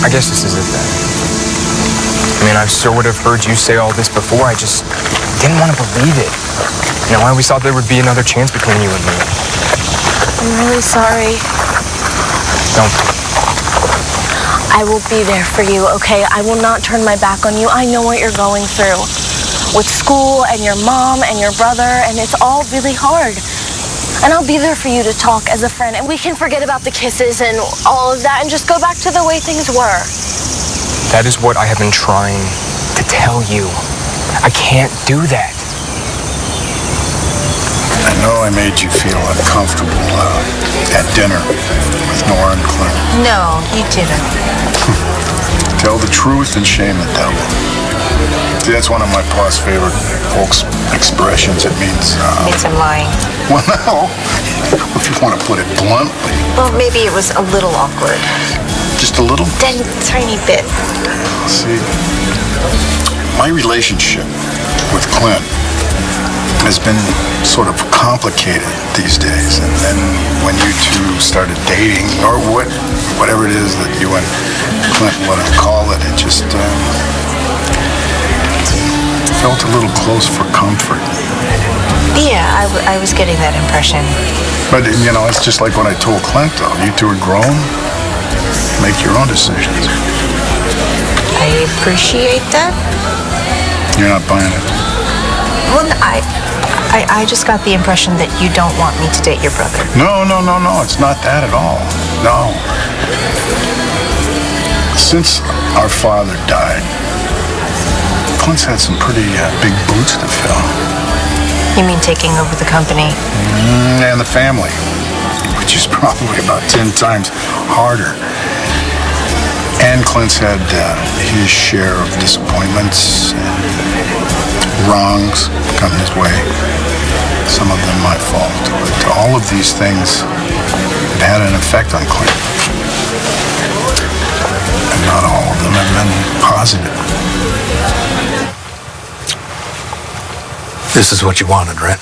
I guess this is it then. I mean, I sort of heard you say all this before. I just didn't want to believe it. You know, I always thought there would be another chance between you and me. I'm really sorry. Don't be. I will be there for you, okay? I will not turn my back on you. I know what you're going through with school and your mom and your brother, and it's all really hard. And I'll be there for you to talk as a friend, and we can forget about the kisses and all of that and just go back to the way things were. That is what I have been trying to tell you. I can't do that. I know I made you feel uncomfortable at dinner with Nora and Clint. No, you didn't. Tell the truth and shame the devil. See, that's one of my pa's favorite folks' expressions. It means... Means I'm lying. Well, no. If you want to put it bluntly. Well, maybe it was a little awkward. Just a little? A tiny bit. See, my relationship with Clint has been sort of complicated these days. And then when you two started dating, or whatever it is that you and Clint want to call it, it just felt a little close for comfort. Yeah, I was getting that impression. But, you know, it's just like when I told Clint, though, you two are grown, make your own decisions. I appreciate that. You're not buying it? Well, I just got the impression that you don't want me to date your brother. No, it's not that at all. No. Since our father died, Clint's had some pretty big boots to fill. You mean taking over the company? And the family, which is probably about 10 times harder. And Clint's had his share of disappointments and wrongs come his way. Some of them my fault, but all of these things had an effect on Clint. And not all of them have been positive. This is what you wanted, right?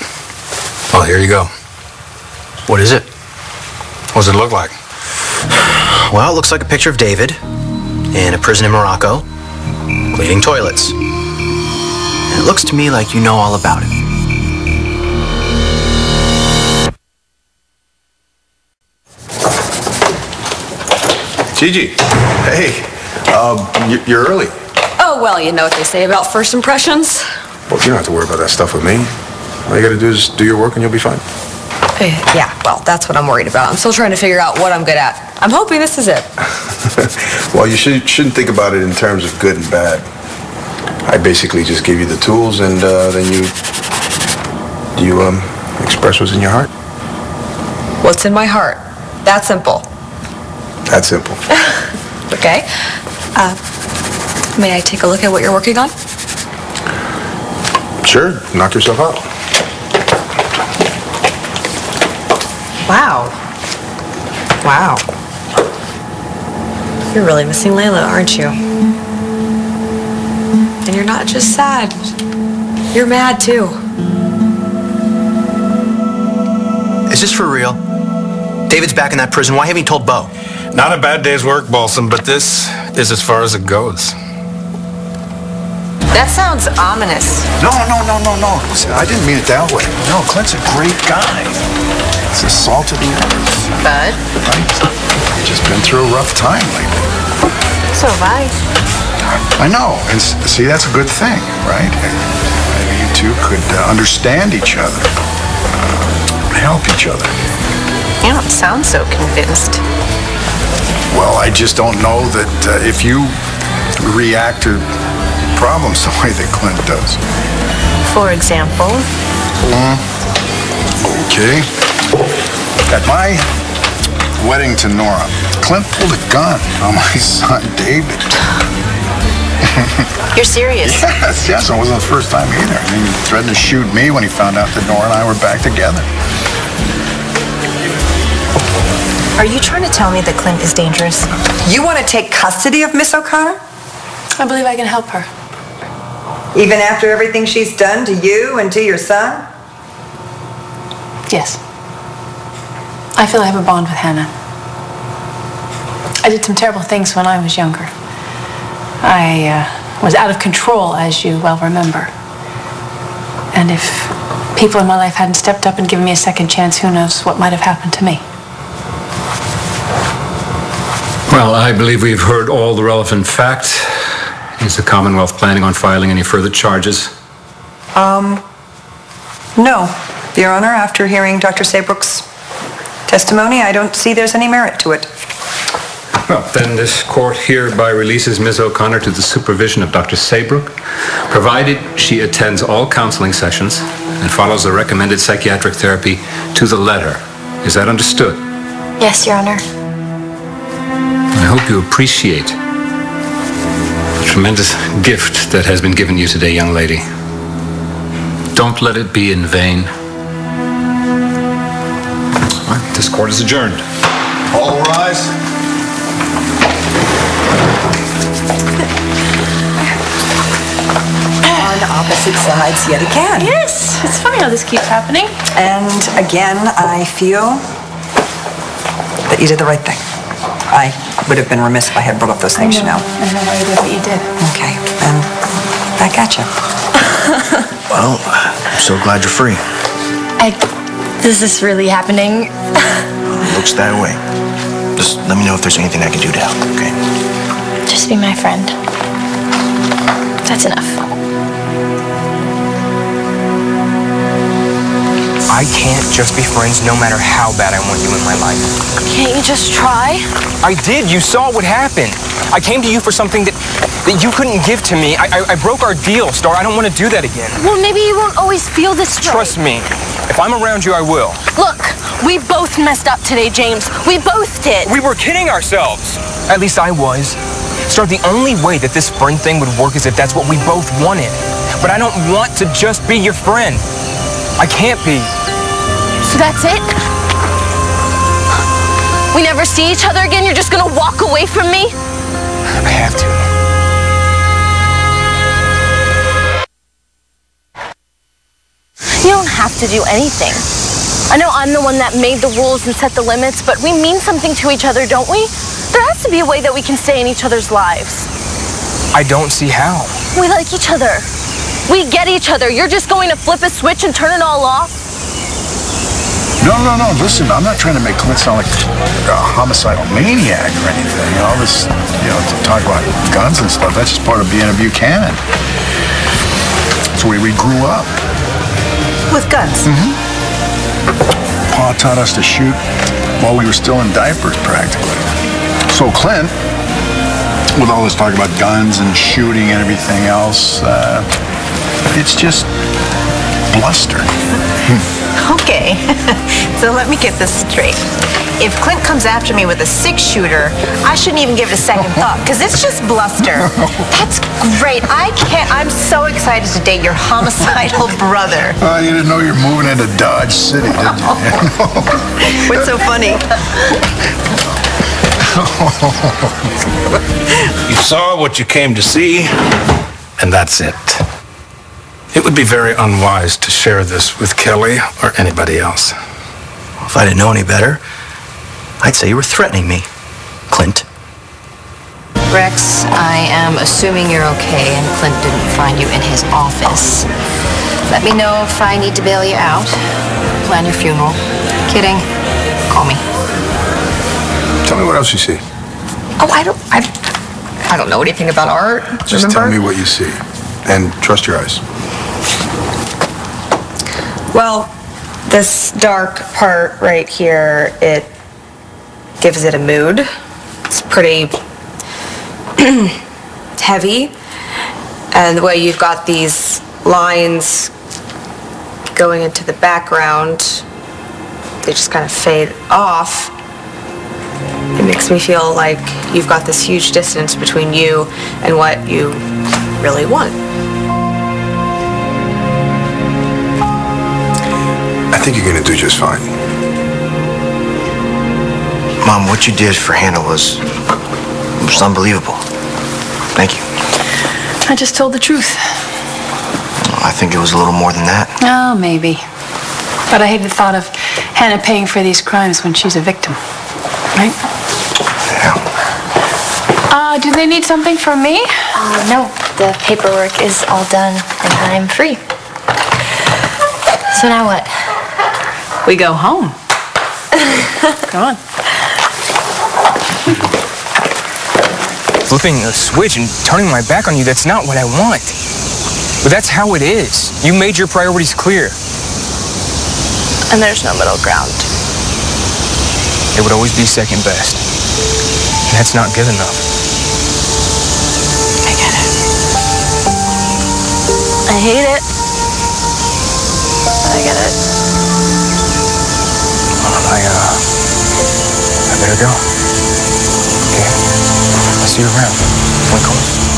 Well, here you go. What is it? What does it look like? Well, it looks like a picture of David in a prison in Morocco, cleaning toilets. And it looks to me like you know all about it. Gigi, hey, you're early. Oh, well, you know what they say about first impressions. Well, you don't have to worry about that stuff with me. All you gotta do is do your work and you'll be fine. Yeah, well, that's what I'm worried about. I'm still trying to figure out what I'm good at. I'm hoping this is it. Well, you shouldn't think about it in terms of good and bad. I basically just give you the tools and then you express what's in your heart. What's in my heart? That simple. That simple. Okay. May I take a look at what you're working on? Sure, knock yourself out. Wow. Wow. You're really missing Layla, aren't you? And you're not just sad. You're mad, too. Is this for real? David's back in that prison. Why haven't you told Bo? Not a bad day's work, Balsam, but this is as far as it goes. That sounds ominous. No. Listen, I didn't mean it that way. No, Clint's a great guy. He's the salt of the earth. Bud? Right? He's just been through a rough time lately. So have I. I know, and see, that's a good thing, right? Maybe you two could understand each other, help each other. You don't sound so convinced. Well, I just don't know that if you react to problems the way that Clint does. For example? Okay. At my wedding to Nora, Clint pulled a gun on my son, David. You're serious? Yes, it wasn't the first time either. I mean, he threatened to shoot me when he found out that Nora and I were back together. Are you trying to tell me that Clint is dangerous? You want to take custody of Miss O'Connor? I believe I can help her. Even after everything she's done to you and to your son? Yes. I feel I have a bond with Hannah. I did some terrible things when I was younger. I was out of control, as you well remember. And if people in my life hadn't stepped up and given me a second chance, who knows what might have happened to me. Well, I believe we've heard all the relevant facts. Is the Commonwealth planning on filing any further charges? No, Your Honor. After hearing Dr. Saybrook's testimony, I don't see there's any merit to it. Well, then this court hereby releases Ms. O'Connor to the supervision of Dr. Saybrook, provided she attends all counseling sessions and follows the recommended psychiatric therapy to the letter. Is that understood? Yes, Your Honor. I hope you appreciate the tremendous gift that has been given you today, young lady. Don't let it be in vain. All right, this court is adjourned. All rise. On opposite sides yet again. Yes, it's funny how this keeps happening. And again, I feel that you did the right thing. I would have been remiss if I had brought up those things, you know. I know why you did what you did. Okay, and back at you. Well, I'm so glad you're free. Is this really happening? Looks that way. Just let me know if there's anything I can do to help, okay? Just be my friend. That's enough. I can't just be friends no matter how bad I want you in my life. Can't you just try? I did. You saw what happened. I came to you for something that you couldn't give to me. I broke our deal, Star. I don't want to do that again. Well, maybe you won't always feel this way. Trust me. If I'm around you, I will. Look, we both messed up today, James. We both did. We were kidding ourselves. At least I was. Star, the only way that this friend thing would work is if that's what we both wanted. But I don't want to just be your friend. I can't be. So that's it? We never see each other again? You're just gonna walk away from me? I have to. You don't have to do anything. I know I'm the one that made the rules and set the limits, but we mean something to each other, don't we? There has to be a way that we can stay in each other's lives. I don't see how. We like each other. We get each other. You're just going to flip a switch and turn it all off? No. Listen, I'm not trying to make Clint sound like a homicidal maniac or anything. All this, to talk about guns and stuff, that's just part of being a Buchanan. It's the way we grew up. With guns? Mm-hmm. Pa taught us to shoot while we were still in diapers, practically. So Clint, with all this talk about guns and shooting and everything else, it's just bluster. Okay, so let me get this straight. If Clint comes after me with a 6-shooter, I shouldn't even give it a second thought, because it's just bluster. That's great. I'm so excited to date your homicidal brother. You didn't know you're moving into Dodge City, did you? What's so funny? You saw what you came to see, and that's it. It would be very unwise to share this with Kelly or anybody else. If I didn't know any better, I'd say you were threatening me, Clint. Rex, I am assuming you're okay and Clint didn't find you in his office. Let me know if I need to bail you out. Plan your funeral. Kidding. Call me. Tell me what else you see. Oh, I don't know anything about art. Just tell me what you see. And trust your eyes. Well, this dark part right here, it gives it a mood. It's pretty heavy. And the way you've got these lines going into the background, they just kind of fade off. It makes me feel like you've got this huge distance between you and what you really want. I think you're gonna do just fine. Mom, what you did for Hannah was unbelievable. Thank you. I just told the truth. I think it was a little more than that. Oh, maybe. But I hate the thought of Hannah paying for these crimes when she's a victim, right? Yeah. Do they need something from me? No, the paperwork is all done and I'm free. So now what? We go home. Come on. Flipping a switch and turning my back on you, that's not what I want. But that's how it is. You made your priorities clear. And there's no middle ground. It would always be second best. And that's not good enough. I get it. I hate it. But I get it. I better go. Okay. I'll see you around. Want to call?